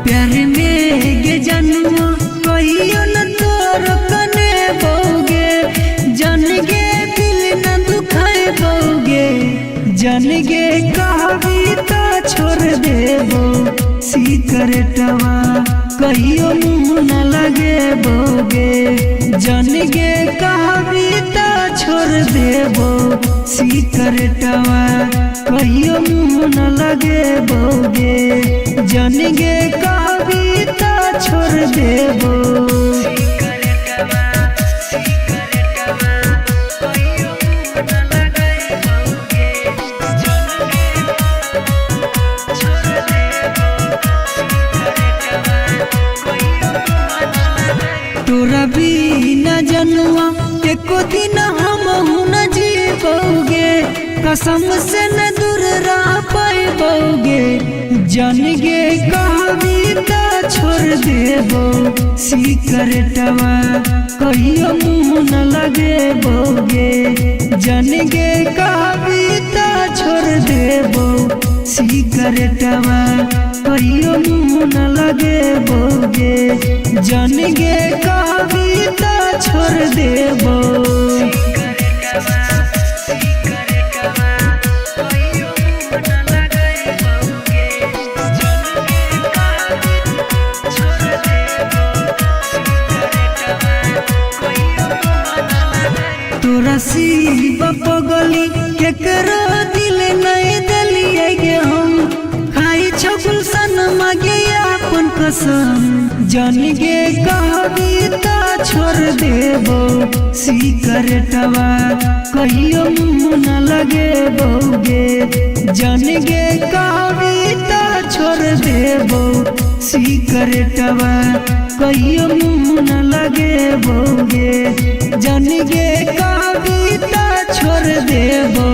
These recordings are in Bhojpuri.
प्यार में गे जन्म कहियो न तोर कने बोगे जन गे दिल न दुखाए बोगे जन गे कहबी तो छोड़ देबो सिकरेटवा कहियो मुँह न लगे बोगे जन गे कहबी तो छोड़ देबो सिकरेटवा कहियो मुँह न लगे बोगे जन गे कहबी तो छोड़ देबो तोरा बिना जनुआ एको दिन हम न जीबोगे कसम से न दूर रह पाइबोगे जन गे कहबी तो छोड़ देबो सिकरेटवा कहियो मुँह न लगे बोगे जन गे कहबी तो छोड़ देबो सिकरेटवा कहियो मुँह न लगे बोगे जन गे कहबी तो छोड़ देबो तोरा सीब पगली केकरो दिल नहीं दिलिए गे हम खाई छो गुलशन मागे अपन कसम जन गे कहबी तो छोड़ देबो सिकरेटवा कहियो मुँह न लगे बोगे जन गे कहबी तो छोड़ देबो सिकरेटवा कहियो मुँह न लगे बोगे जन गे कहबी तो छोड़ देबो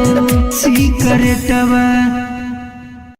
सिकरेटवा।